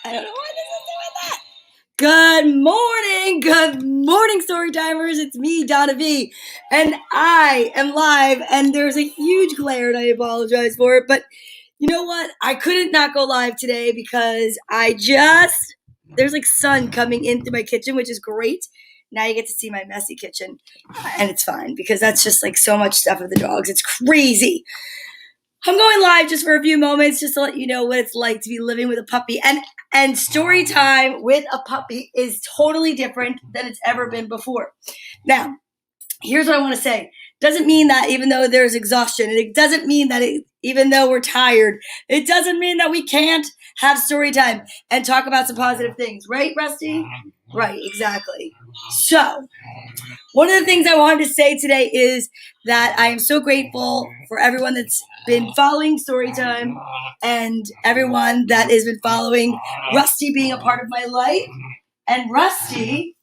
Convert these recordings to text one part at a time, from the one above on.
I don't know why this is doing that. Good morning, story timers. It's me, Donna Vee, and I am live. And there's a huge glare, and I apologize for it. But you know what? I couldn't not go live today because there's like sun coming in through my kitchen, which is great. Now you get to see my messy kitchen, and it's fine because that's just like so much stuff of the dogs. It's crazy. I'm going live just for a few moments, just to let you know what it's like to be living with a puppy. And story time with a puppy is totally different than it's ever been before. Now, here's what I want to say. Doesn't mean that even though there's exhaustion, and it doesn't mean that even though we're tired, it doesn't mean that we can't have story time and talk about some positive things. Right, Rusty? Right, exactly. So, one of the things I wanted to say today is that I am so grateful for everyone that's been following Storytime and everyone that has been following Rusty being a part of my life. And Rusty,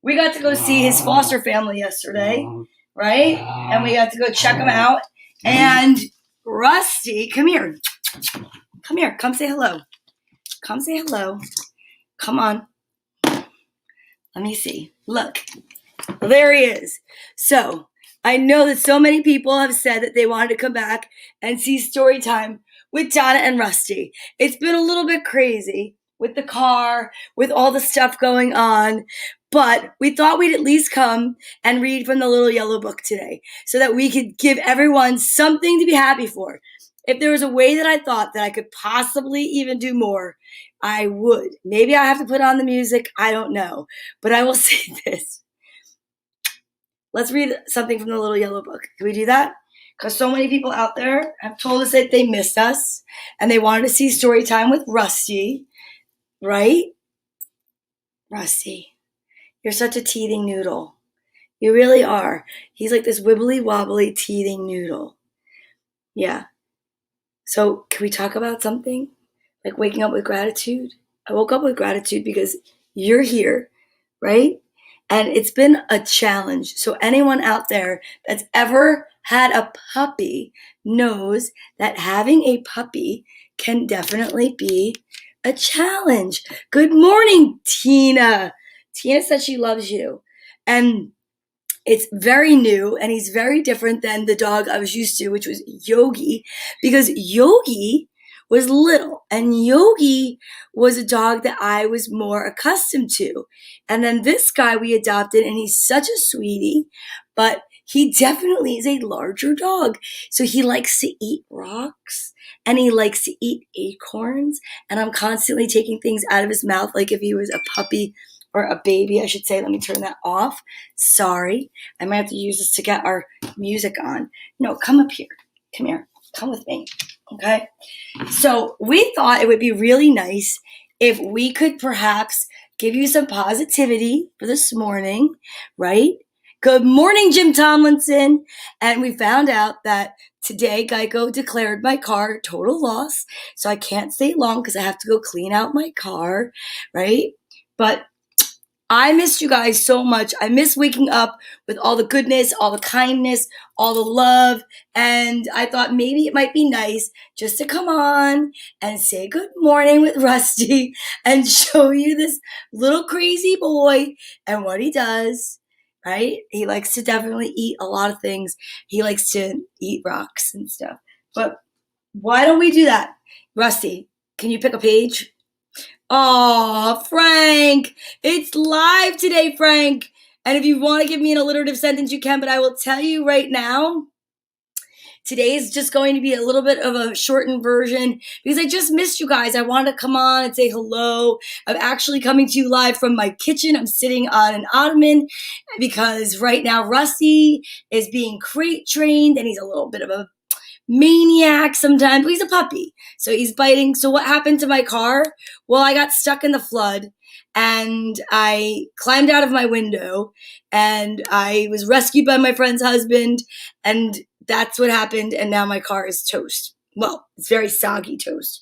we got to go see his foster family yesterday, right? And we got to go check him out. And Rusty, come here. Come here. Come say hello. Come say hello. Come on. Let me see. Look. There he is. So, I know that so many people have said that they wanted to come back and see story time with Donna and Rusty. It's been a little bit crazy with the car, with all the stuff going on, but we thought we'd at least come and read from the little yellow book today so that we could give everyone something to be happy for. If there was a way that I thought that I could possibly even do more, I would. Maybe I have to put on the music. I don't know. But I will say this. Let's read something from the little yellow book. Can we do that? Because so many people out there have told us that they missed us and they wanted to see story time with Rusty, right? Rusty, you're such a teething noodle. You really are. He's like this wibbly wobbly teething noodle. Yeah. So can we talk about something? Like waking up with gratitude? I woke up with gratitude because you're here, right? And it's been a challenge. So anyone out there that's ever had a puppy knows that having a puppy can definitely be a challenge. Good morning, Tina. Tina said she loves you. And it's very new, and he's very different than the dog I was used to, which was Yogi, because Yogi was little, and Yogi was a dog that I was more accustomed to. And then this guy we adopted, and he's such a sweetie, but he definitely is a larger dog. So he likes to eat rocks, and he likes to eat acorns, and I'm constantly taking things out of his mouth like if he was a puppy or a baby, I should say. Let me turn that off. Sorry. I might have to use this to get our music on. No, come up here. Come here. Come with me. Okay? So we thought it would be really nice if we could perhaps give you some positivity for this morning, right? Good morning, Jim Tomlinson. And we found out that today Geico declared my car total loss. So I can't stay long because I have to go clean out my car, right? But I missed you guys so much. I miss waking up with all the goodness, all the kindness, all the love. And I thought maybe it might be nice just to come on and say good morning with Rusty and show you this little crazy boy and what he does, right? He likes to definitely eat a lot of things. He likes to eat rocks and stuff. But why don't we do that? Rusty, can you pick a page? Oh, Frank, it's live today, Frank. And if you want to give me an alliterative sentence, you can, but I will tell you right now, today is just going to be a little bit of a shortened version because I just missed you guys. I wanted to come on and say hello. I'm actually coming to you live from my kitchen. I'm sitting on an ottoman because right now Rusty is being crate trained and he's a little bit of a maniac sometimes. He's a puppy, so he's biting. So what happened to my car? Well, I got stuck in the flood and I climbed out of my window and I was rescued by my friend's husband, and that's what happened. And now my car is toast. Well, it's very soggy toast,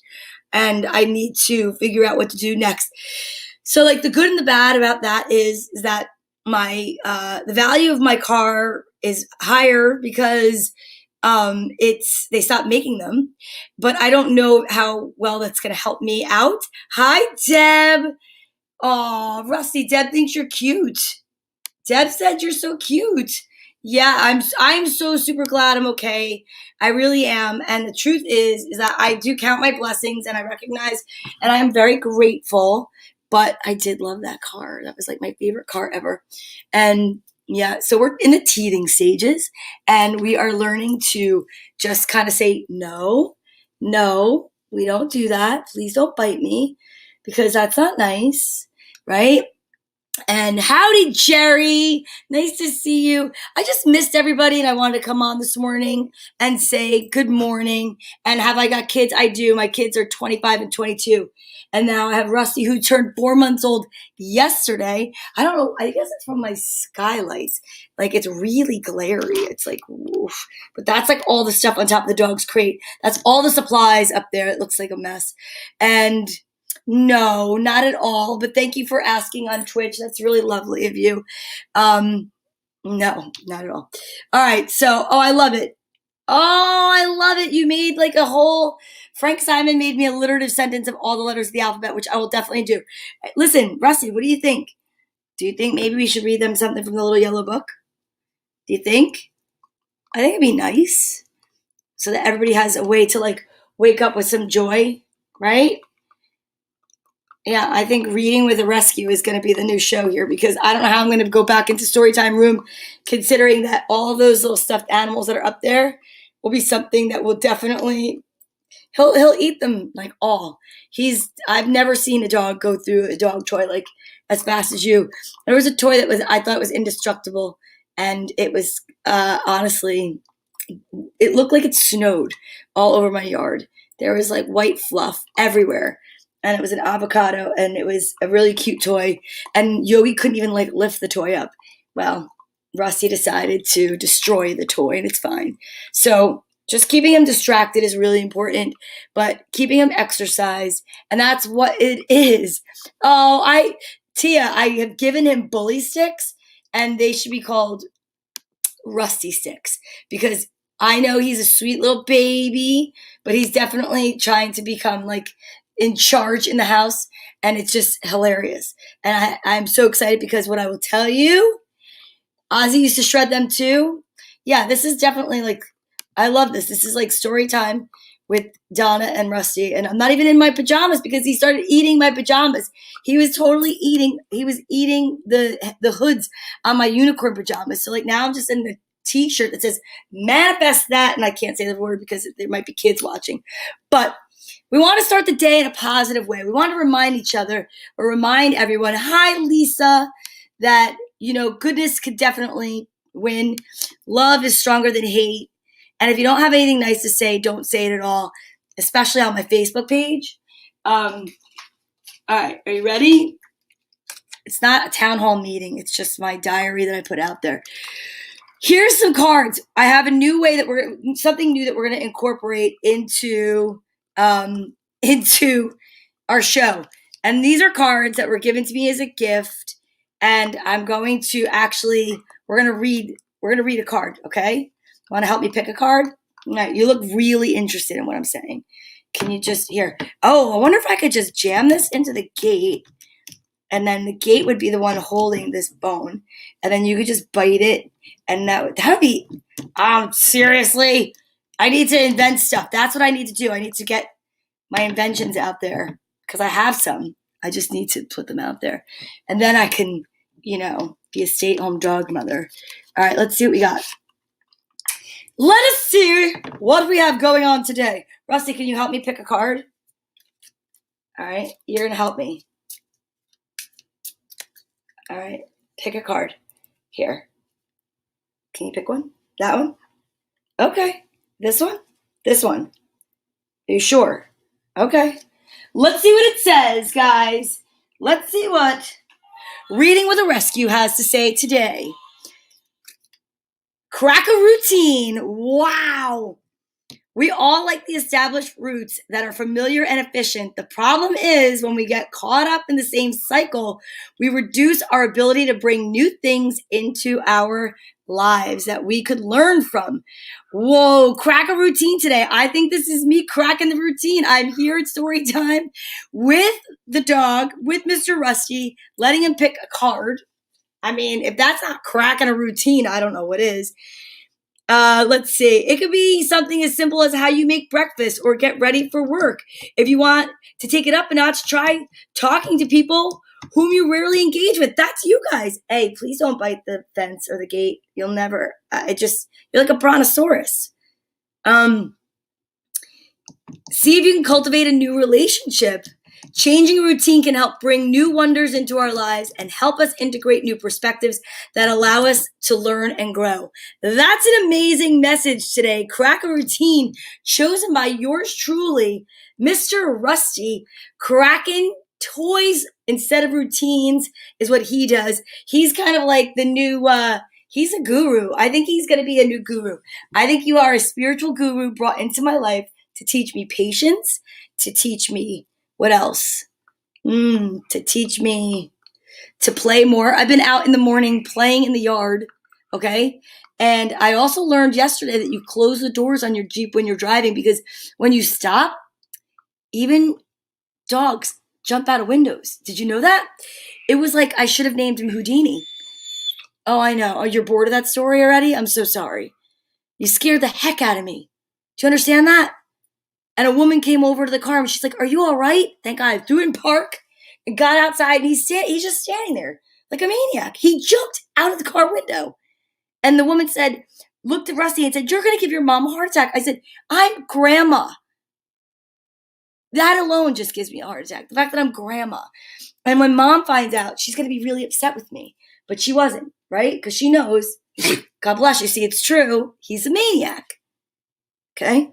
and I need to figure out what to do next. So like the good and the bad about that is that my the value of my car is higher because They stopped making them, but I don't know how well that's going to help me out. Hi, Deb. Oh, Rusty, Deb thinks you're cute. Deb said you're so cute. Yeah, I'm so super glad I'm okay. I really am. And the truth is that I do count my blessings and I recognize and I am very grateful. But I did love that car. That was like my favorite car ever. And yeah, so we're in the teething stages and we are learning to just kind of say, no, no, we don't do that. Please don't bite me because that's not nice, right? And howdy, Jerry. Nice to see you. I just missed everybody and I wanted to come on this morning and say good morning. And have I got kids? I do. My kids are 25 and 22. And now I have Rusty, who turned 4 months old yesterday. I don't know. I guess it's from my skylights. Like, it's really glary. It's like, oof. But that's like all the stuff on top of the dog's crate. That's all the supplies up there. It looks like a mess. And no, not at all. But thank you for asking on Twitch. That's really lovely of you. No, not at all. All right. So, I love it. Oh, I love it. You made like a whole, Frank Simon made me a alliterative sentence of all the letters of the alphabet, which I will definitely do. Listen, Rusty, what do you think? Do you think maybe we should read them something from the little yellow book? Do you think? I think it'd be nice so that everybody has a way to like wake up with some joy, right? Yeah, I think reading with a rescue is going to be the new show here because I don't know how I'm going to go back into Storytime Room considering that all those little stuffed animals that are up there will be something that will definitely he'll eat them like all. I've never seen a dog go through a dog toy like as fast as you. There was a toy that I thought was indestructible and it was honestly it looked like it snowed all over my yard. There was like white fluff everywhere. And it was an avocado, and it was a really cute toy. And Yogi couldn't even like lift the toy up. Well, Rusty decided to destroy the toy, and it's fine. So just keeping him distracted is really important, but keeping him exercised, and that's what it is. Tia, I have given him bully sticks, and they should be called Rusty sticks because I know he's a sweet little baby, but he's definitely trying to become like in charge in the house, and it's just hilarious. And I'm so excited because what I will tell you, Ozzy used to shred them too. Yeah, this is definitely like, I love this. This is like story time with Donna and Rusty, and I'm not even in my pajamas because he started eating my pajamas. He was eating the hoods on my unicorn pajamas. So like now I'm just in the t-shirt that says manifest that, and I can't say the word because there might be kids watching, but we want to start the day in a positive way. We want to remind each other or remind everyone, hi, Lisa, that, goodness could definitely win. Love is stronger than hate. And if you don't have anything nice to say, don't say it at all, especially on my Facebook page. All right, are you ready? It's not a town hall meeting. It's just my diary that I put out there. Here's some cards. I have a new way something new that we're going to incorporate into our show. And these are cards that were given to me as a gift. And I'm going to we're going to read a card. Okay. Want to help me pick a card? All right. You look really interested in what I'm saying. Can you just here? Oh, I wonder if I could just jam this into the gate. And then the gate would be the one holding this bone. And then you could just bite it. And that would be, seriously, I need to invent stuff. That's what I need to do. I need to get my inventions out there because I have some. I just need to put them out there. And then I can, be a stay-at-home dog mother. All right, let's see what we got. Let us see what we have going on today. Rusty, can you help me pick a card? All right, you're going to help me. All right, pick a card. Here. Can you pick one? That one? Okay. This one? This one. Are you sure? Okay. Let's see what it says, guys. Let's see what Reading with a Rescue has to say today. Crack a routine. Wow. We all like the established routes that are familiar and efficient. The problem is when we get caught up in the same cycle, we reduce our ability to bring new things into our lives that we could learn from. Whoa, crack a routine today. I think this is me cracking the routine. I'm here at story time with the dog, with Mr. Rusty, letting him pick a card. I mean, if that's not cracking a routine, I don't know what is. Let's see. It could be something as simple as how you make breakfast or get ready for work. If you want to take it up a notch, try talking to people whom you rarely engage with. That's you guys. Hey, please don't bite the fence or the gate. You'll never. You're like a brontosaurus. See if you can cultivate a new relationship. Changing a routine can help bring new wonders into our lives and help us integrate new perspectives that allow us to learn and grow. That's an amazing message today. Crack a routine chosen by yours truly, Mr. Rusty. Cracking toys instead of routines is what he does. He's kind of like the new, he's a guru. I think he's going to be a new guru. I think you are a spiritual guru brought into my life to teach me patience, to teach me what else? To teach me to play more. I've been out in the morning playing in the yard, okay? And I also learned yesterday that you close the doors on your Jeep when you're driving because when you stop, even dogs jump out of windows. Did you know that? It was like I should have named him Houdini. Oh, I know. Oh, you're bored of that story already? I'm so sorry. You scared the heck out of me. Do you understand that? And a woman came over to the car and she's like, "Are you all right?" Thank God. I threw it in park and got outside and he's just standing there like a maniac. He jumped out of the car window. And the woman said, looked at Rusty and said, "You're going to give your mom a heart attack." I said, "I'm grandma." That alone just gives me a heart attack. The fact that I'm grandma. And when mom finds out, she's going to be really upset with me. But she wasn't, right? Because she knows, God bless you. See, it's true. He's a maniac. Okay?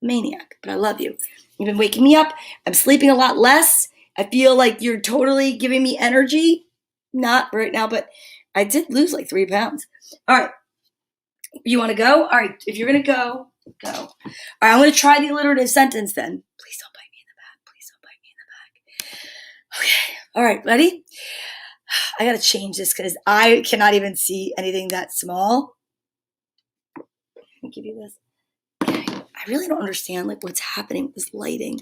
Maniac, but I love you. You've been waking me up. I'm sleeping a lot less. I feel like you're totally giving me energy. Not right now, but I did lose like 3 pounds. All right. You want to go? All right. If you're going to go, go. All right. I'm going to try the alliterative sentence then. Please don't bite me in the back. Please don't bite me in the back. Okay. All right. Ready? I got to change this because I cannot even see anything that small. Let me give you this. I really don't understand like what's happening with this lighting.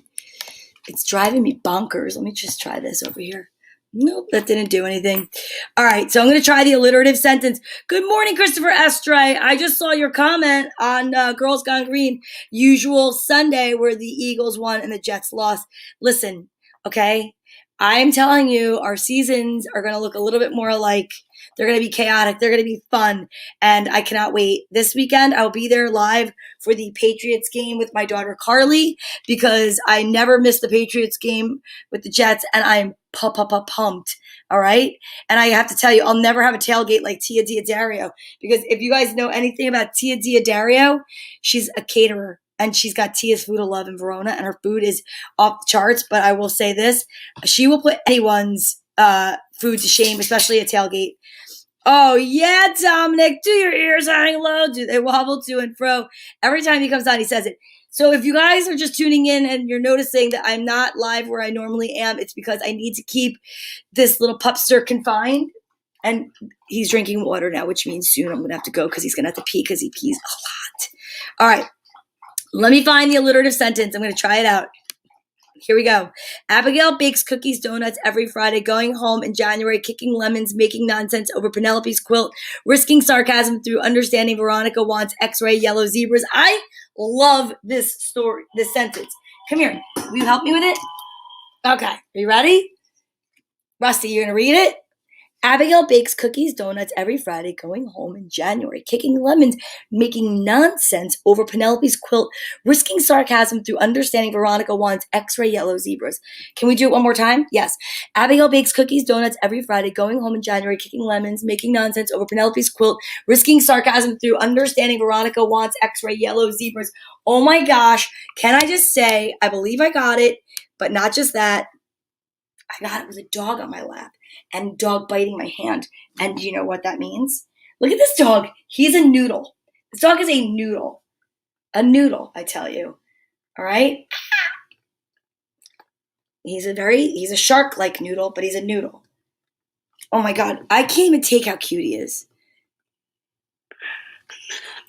It's driving me bonkers. Let me just try this over here. Nope, that didn't do anything. All right, so I'm going to try the alliterative sentence. Good morning, Christopher Estray. I just saw your comment on Girls Gone Green, usual Sunday where the Eagles won and the Jets lost. Listen, okay, I'm telling you, our seasons are going to look a little bit more alike. They're going to be chaotic. They're going to be fun. And I cannot wait. This weekend, I'll be there live for the Patriots game with my daughter, Carly, because I never missed the Patriots game with the Jets, and I'm pumped. All right? And I have to tell you, I'll never have a tailgate like Tia Diodario, because if you guys know anything about Tia Diodario, she's a caterer. And she's got Tia's Food of Love in Verona, and her food is off the charts. But I will say this, she will put anyone's food to shame, especially a tailgate. Oh, yeah, Dominic, do your ears hang low? Do they wobble to and fro? Every time he comes on, he says it. So if you guys are just tuning in and you're noticing that I'm not live where I normally am, it's because I need to keep this little pupster confined. And he's drinking water now, which means soon I'm going to have to go because he's going to have to pee because he pees a lot. All right. Let me find the alliterative sentence. I'm going to try it out. Here we go. Abigail bakes cookies, donuts every Friday, going home in January, kicking lemons, making nonsense over Penelope's quilt, risking sarcasm through understanding Veronica wants X-ray yellow zebras. I love this story, this sentence. Come here. Will you help me with it? Okay. Are you ready? Rusty, you're going to read it? Abigail bakes cookies, donuts every Friday, going home in January, kicking lemons, making nonsense over Penelope's quilt, risking sarcasm through understanding Veronica wants X-ray yellow zebras. Can we do it one more time? Yes. Abigail bakes cookies, donuts every Friday, going home in January, kicking lemons, making nonsense over Penelope's quilt, risking sarcasm through understanding Veronica wants X-ray yellow zebras. Oh my gosh. Can I just say, I believe I got it, but not just that. I got it with a dog on my lap and dog biting my hand. And do you know what that means? Look at this dog. He's a noodle. This dog is a noodle. A noodle, I tell you. All right? He's a shark-like noodle, but he's a noodle. Oh my God, I can't even take how cute he is.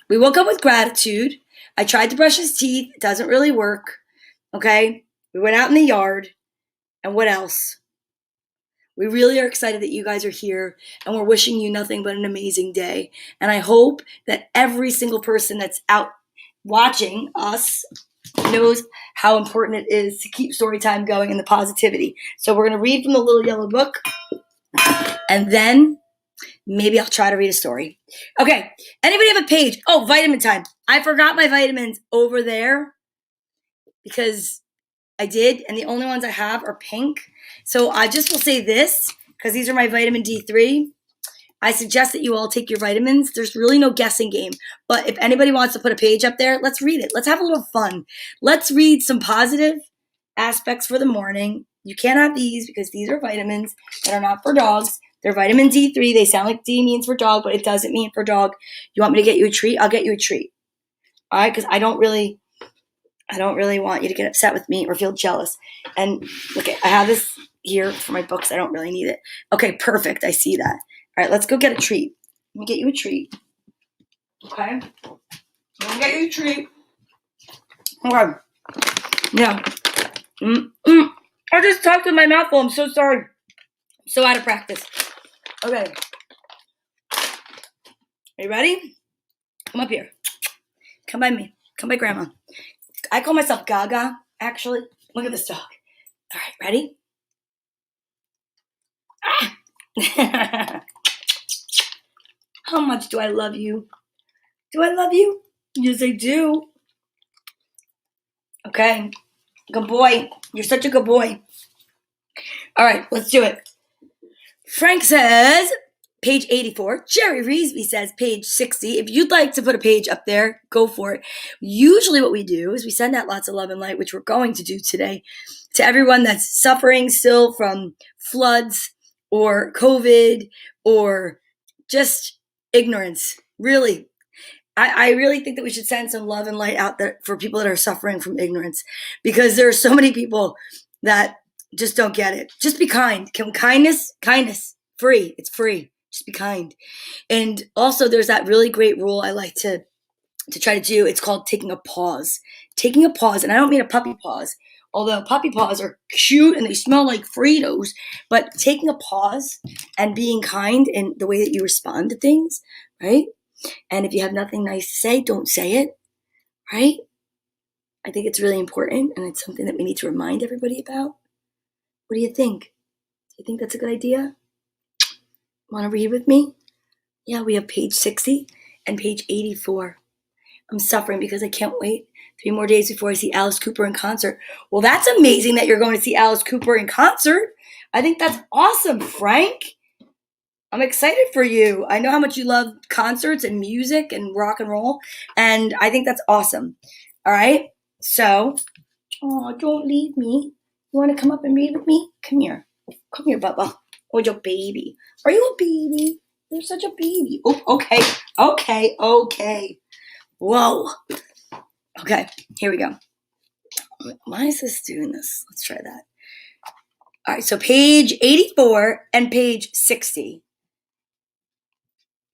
We woke up with gratitude. I tried to brush his teeth. It doesn't really work. Okay? We went out in the yard. And what else? We really are excited that you guys are here, and we're wishing you nothing but an amazing day. And I hope that every single person that's out watching us knows how important it is to keep story time going and the positivity. So we're going to read from the little yellow book, and then maybe I'll try to read a story. Okay, anybody have a page? Oh, vitamin time. I forgot my vitamins over there because I did, and the only ones I have are pink. So I just will say this, because these are my vitamin D3. I suggest that you all take your vitamins. There's really no guessing game. But if anybody wants to put a page up there, let's read it. Let's have a little fun. Let's read some positive aspects for the morning. You can't have these because these are vitamins that are not for dogs. They're vitamin D3. They sound like D means for dog, but it doesn't mean for dog. You want me to get you a treat? I'll get you a treat. All right? Because I don't really want you to get upset with me or feel jealous. And okay, I have this here for my books. I don't really need it. Okay, perfect. I see that. All right, let's go get a treat. Let me get you a treat. Okay? I'm going to get you a treat. Okay. Yeah. I just talked with my mouth full. I'm so sorry. I'm so out of practice. Okay. Are you ready? Come up here. Come by me. Come by Grandma. I call myself Gaga, actually. Look at this dog. All right, ready? Ah! How much do I love you? Do I love you? Yes, I do. Okay. Good boy. You're such a good boy. All right, let's do it. Frank says, page 84. Jerry Reesby says, page 60. If you'd like to put a page up there, go for it. Usually what we do is we send out lots of love and light, which we're going to do today, to everyone that's suffering still from floods or COVID or just ignorance. Really. I really think that we should send some love and light out there for people that are suffering from ignorance, because there are so many people that just don't get it. Just be kind. Kindness, free. It's free. Just be kind. And also there's that really great rule I like to try to do. It's called taking a pause. Taking a pause, and I don't mean a puppy pause, although puppy paws are cute and they smell like Fritos, but taking a pause and being kind in the way that you respond to things, right? And if you have nothing nice to say, don't say it, right? I think it's really important, and it's something that we need to remind everybody about. What do you think? Do you think that's a good idea? Want to read with me? Yeah, we have page 60 and page 84. I'm suffering because I can't wait 3 more days before I see Alice Cooper in concert. Well, that's amazing that you're going to see Alice Cooper in concert. I think that's awesome, Frank. I'm excited for you. I know how much you love concerts and music and rock and roll, and I think that's awesome. All right? So, don't leave me. You want to come up and read with me? Come here. Come here, Bubba. Oh, you're a baby. Are you a baby? You're such a baby. Oh, okay. Whoa. Okay, here we go. Why is this doing this? Let's try that. All right, so page 84 and page 60.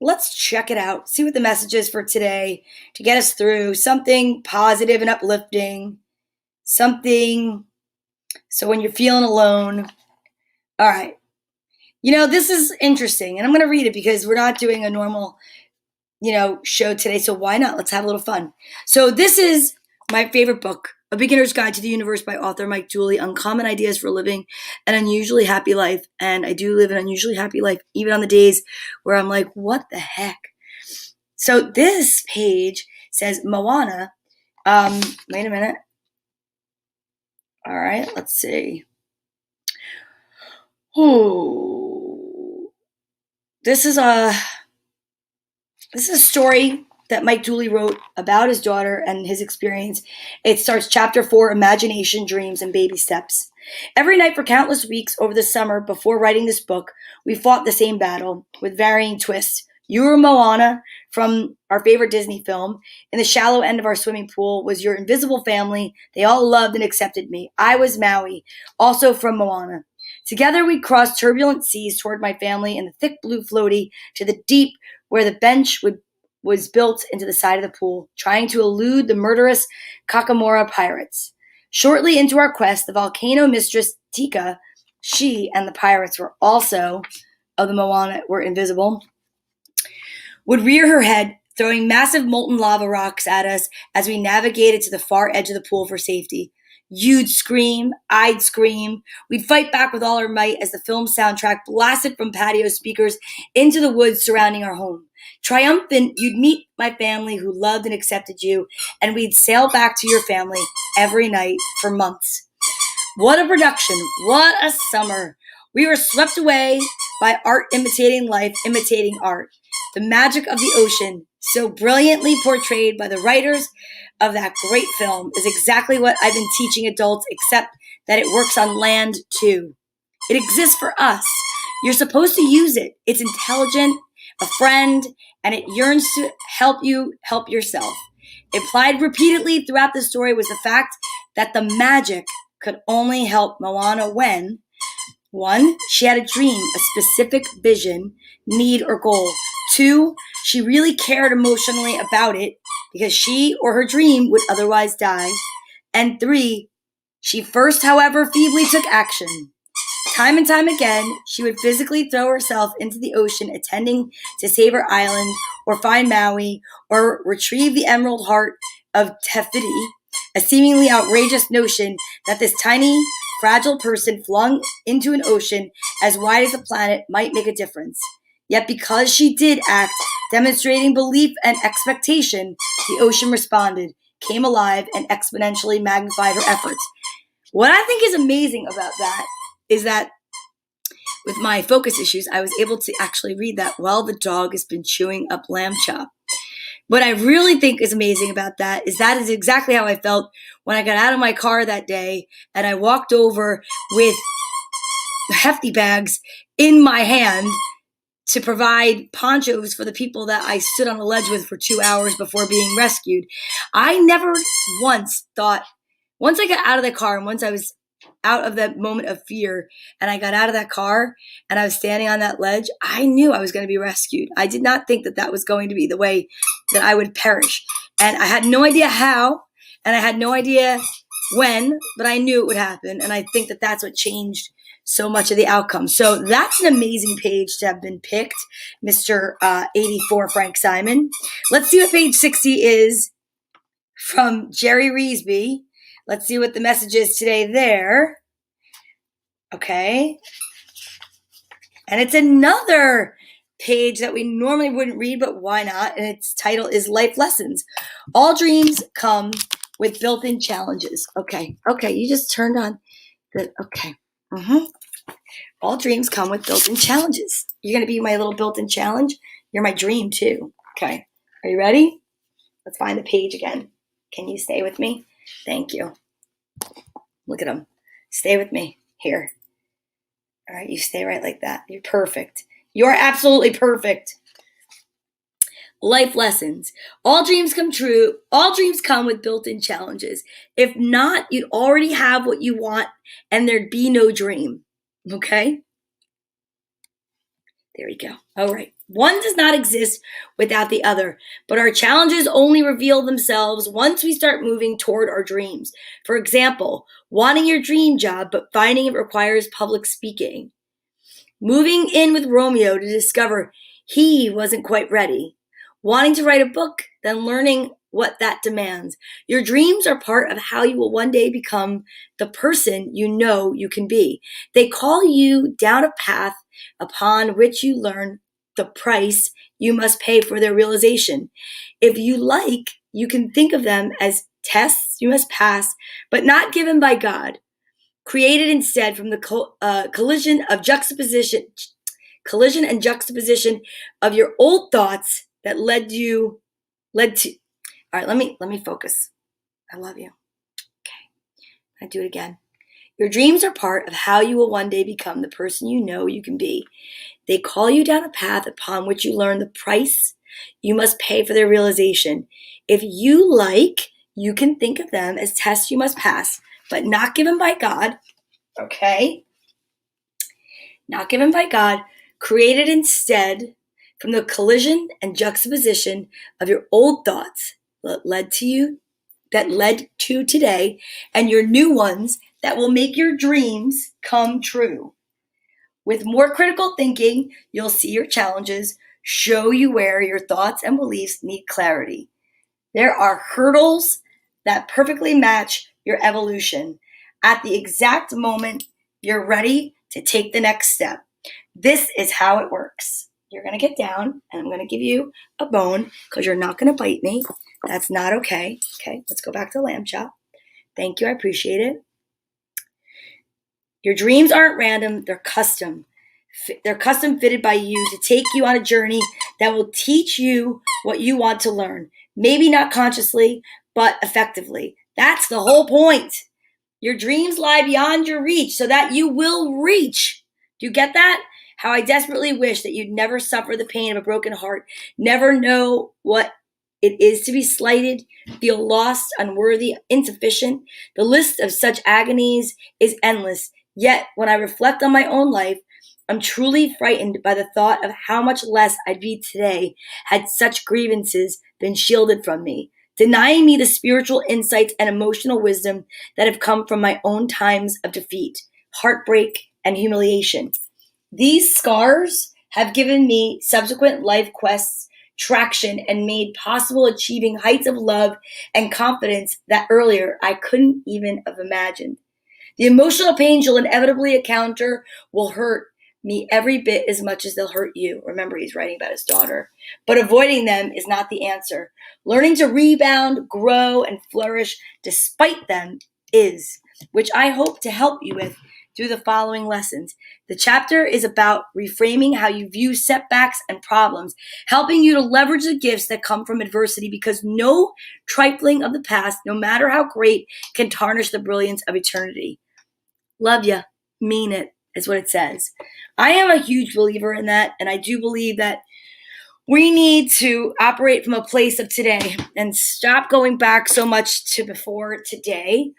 Let's check it out. See what the message is for today to get us through something positive and uplifting. Something so when you're feeling alone. All right. You know, this is interesting, and I'm going to read it because we're not doing a normal, show today. So why not? Let's have a little fun. So this is my favorite book, A Beginner's Guide to the Universe by author Mike Dooley, Uncommon Ideas for Living an Unusually Happy Life. And I do live an unusually happy life, even on the days where I'm like, what the heck? So this page says Moana. Wait a minute. All right, let's see. Oh, this is a story that Mike Dooley wrote about his daughter and his experience. It starts chapter 4, Imagination, Dreams, and Baby Steps. Every night for countless weeks over the summer before writing this book, we fought the same battle with varying twists. You were Moana from our favorite Disney film. In the shallow end of our swimming pool was your invisible family. They all loved and accepted me. I was Maui, also from Moana. Together we crossed turbulent seas toward my family in the thick blue floaty to the deep where the bench was built into the side of the pool, trying to elude the murderous Kakamora pirates. Shortly into our quest, the volcano mistress Tika, she and the pirates were also of the Moana were invisible, would rear her head, throwing massive molten lava rocks at us as we navigated to the far edge of the pool for safety. You'd scream, I'd scream. We'd fight back with all our might as the film soundtrack blasted from patio speakers into the woods surrounding our home. Triumphant, you'd meet my family who loved and accepted you, and we'd sail back to your family every night for months. What a production. What a summer. We were swept away by art imitating life, imitating art. The magic of the ocean, so brilliantly portrayed by the writers of that great film, is exactly what I've been teaching adults, except that it works on land too. It exists for us. You're supposed to use it. It's intelligent, a friend, and it yearns to help you help yourself. Implied repeatedly throughout the story was the fact that the magic could only help Moana when, 1, she had a dream, a specific vision, need, or goal. 2, she really cared emotionally about it because she or her dream would otherwise die. And 3, she first, however, feebly took action. Time and time again, she would physically throw herself into the ocean, attending to save her island, or find Maui, or retrieve the emerald heart of Tefiti, a seemingly outrageous notion that this tiny, fragile person flung into an ocean as wide as the planet might make a difference. Yet because she did act, demonstrating belief and expectation, the ocean responded, came alive, and exponentially magnified her efforts. What I think is amazing about that is that with my focus issues, I was able to actually read that while the dog has been chewing up lamb chop. What I really think is amazing about that is exactly how I felt when I got out of my car that day and I walked over with hefty bags in my hand to provide ponchos for the people that I stood on a ledge with for 2 hours before being rescued. I never once thought, once I got out of the car and once I was out of that moment of fear and I got out of that car and I was standing on that ledge, I knew I was going to be rescued. I did not think that that was going to be the way that I would perish. And I had no idea how, and I had no idea when, but I knew it would happen. And I think that that's what changed so much of the outcome. So that's an amazing page to have been picked, Mr. 84 Frank Simon. Let's see what page 60 is from Jerry Reesby. Let's see what the message is today there. Okay. And it's another page that we normally wouldn't read, but why not? And its title is Life Lessons. All dreams come with built-in challenges. Okay. You just turned on the, okay. All dreams come with built-in challenges. You're going to be my little built-in challenge. You're my dream too. Okay. Are you ready? Let's find the page again. Can you stay with me? Thank you. Look at them. Stay with me here. All right. You stay right like that. You're perfect. You're absolutely perfect. Life lessons. All dreams come true. All dreams come with built-in challenges. If not, you'd already have what you want and there'd be no dream. Okay? There we go. All right. One does not exist without the other, but our challenges only reveal themselves once we start moving toward our dreams. For example, wanting your dream job, but finding it requires public speaking. Moving in with Romeo to discover he wasn't quite ready. Wanting to write a book, then learning what that demands. Your dreams are part of how you will one day become the person you know you can be. They call you down a path upon which you learn the price you must pay for their realization. If you like, you can think of them as tests you must pass, but not given by God. Created instead from the collision and juxtaposition of your old thoughts that led to. All right, let me focus. I love you. Okay, I do it again. Your dreams are part of how you will one day become the person you know you can be. They call you down a path upon which you learn the price you must pay for their realization. If you like, you can think of them as tests you must pass, but not given by God, okay? Not given by God, created instead from the collision and juxtaposition of your old thoughts that led to today, and your new ones that will make your dreams come true. With more critical thinking, you'll see your challenges, show you where your thoughts and beliefs need clarity. There are hurdles that perfectly match your evolution. At the exact moment you're ready to take the next step. This is how it works. You're going to get down, and I'm going to give you a bone because you're not going to bite me. That's not okay. Okay, let's go back to lamb chop. Thank you. I appreciate it. Your dreams aren't random. They're custom. They're custom fitted by you to take you on a journey that will teach you what you want to learn. Maybe not consciously, but effectively. That's the whole point. Your dreams lie beyond your reach so that you will reach. Do you get that? How I desperately wish that you'd never suffer the pain of a broken heart, never know what it is to be slighted, feel lost, unworthy, insufficient. The list of such agonies is endless. Yet, when I reflect on my own life, I'm truly frightened by the thought of how much less I'd be today had such grievances been shielded from me, denying me the spiritual insights and emotional wisdom that have come from my own times of defeat, heartbreak, and humiliation. These scars have given me subsequent life quests, traction, and made possible achieving heights of love and confidence that earlier I couldn't even have imagined. The emotional pains you'll inevitably encounter will hurt me every bit as much as they'll hurt you. Remember, he's writing about his daughter. But avoiding them is not the answer. Learning to rebound, grow, and flourish despite them is, which I hope to help you with through the following lessons. The chapter is about reframing how you view setbacks and problems, helping you to leverage the gifts that come from adversity, because no trifling of the past, no matter how great, can tarnish the brilliance of eternity. Love ya. Mean it, is what it says. I am a huge believer in that, and I do believe that we need to operate from a place of today and stop going back so much to before today,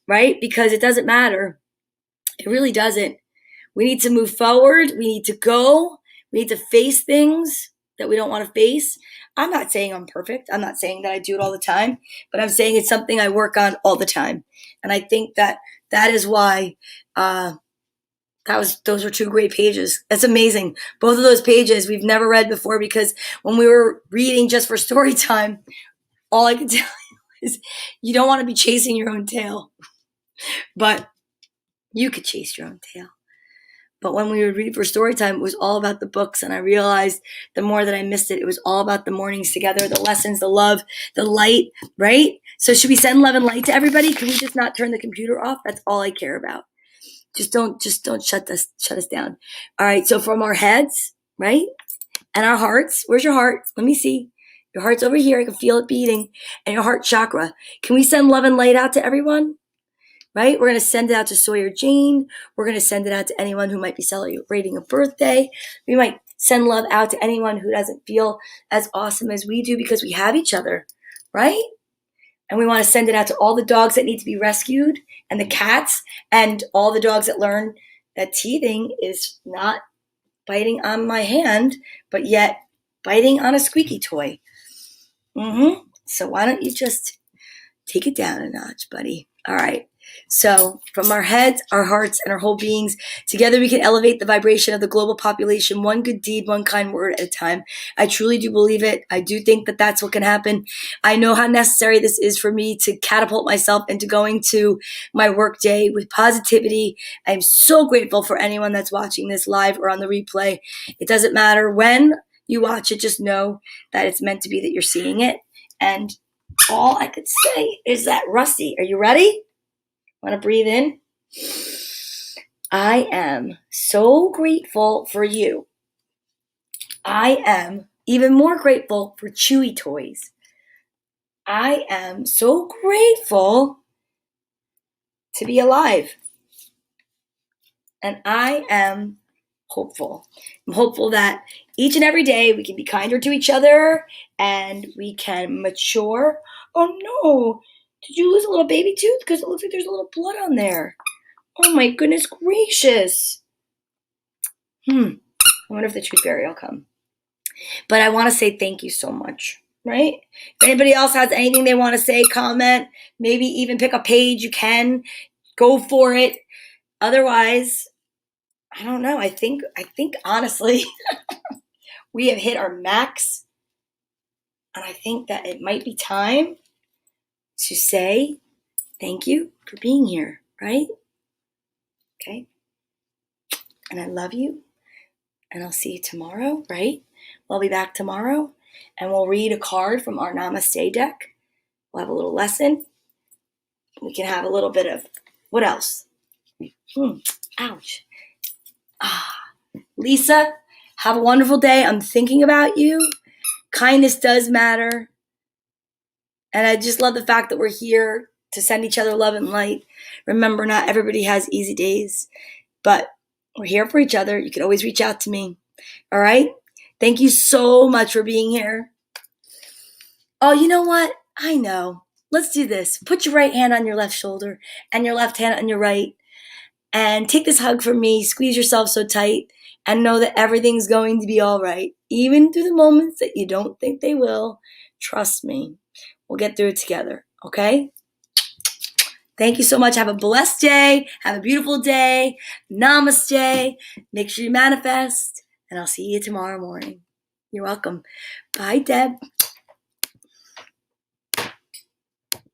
right? Because it doesn't matter. It really doesn't. We need to move forward. We need to go. We need to face things that we don't want to face. I'm not saying I'm perfect. I'm not saying that I do it all the time, but I'm saying it's something I work on all the time. And I think that is why those were 2 great pages. That's amazing. Both of those pages we've never read before, because when we were reading just for story time, all I can tell you is you don't want to be chasing your own tail. But you could chase your own tail. But when we would read for story time, it was all about the books. And I realized the more that I missed it, it was all about the mornings together, the lessons, the love, the light, right? So should we send love and light to everybody? Can we just not turn the computer off? That's all I care about. Just don't shut us down. All right. So from our heads, right? And our hearts, where's your heart? Let me see. Your heart's over here. I can feel it beating. And your heart chakra. Can we send love and light out to everyone? Right? We're going to send it out to Sawyer Jane. We're going to send it out to anyone who might be celebrating a birthday. We might send love out to anyone who doesn't feel as awesome as we do, because we have each other, right? And we want to send it out to all the dogs that need to be rescued, and the cats, and all the dogs that learn that teething is not biting on my hand, but yet biting on a squeaky toy. So why don't you just take it down a notch, buddy? All right. So from our heads, our hearts, and our whole beings, together we can elevate the vibration of the global population, one good deed, one kind word at a time. I truly do believe it. I do think that that's what can happen. I know how necessary this is for me to catapult myself into going to my work day with positivity. I'm so grateful for anyone that's watching this live or on the replay. It doesn't matter when you watch it. Just know that it's meant to be, that you're seeing it. And all I could say is that, Rusty, are you ready? Want to breathe in? I am so grateful for you. I am even more grateful for Chewy toys. I am so grateful to be alive. And I am hopeful. I'm hopeful that each and every day we can be kinder to each other and we can mature. Oh no, did you lose a little baby tooth? Because it looks like there's a little blood on there. Oh my goodness gracious. I wonder if the tooth fairy will come. But I want to say thank you so much, right? If anybody else has anything they want to say, comment, maybe even pick a page, you can. Go for it. Otherwise, I don't know. I think honestly, we have hit our max. And I think that it might be time to say thank you for being here, right? Okay. And I love you. And I'll see you tomorrow, right? We'll be back tomorrow and we'll read a card from our Namaste deck. We'll have a little lesson. We can have a little bit of, what else? Ouch. Lisa, have a wonderful day. I'm thinking about you. Kindness does matter. And I just love the fact that we're here to send each other love and light. Remember, not everybody has easy days, but we're here for each other. You can always reach out to me. All right? Thank you so much for being here. Oh, you know what? I know. Let's do this. Put your right hand on your left shoulder and your left hand on your right. And take this hug from me. Squeeze yourself so tight and know that everything's going to be all right. Even through the moments that you don't think they will. Trust me. We'll get through it together. Okay? Thank you so much. Have a blessed day. Have a beautiful day. Namaste. Make sure you manifest. And I'll see you tomorrow morning. You're welcome. Bye, Deb.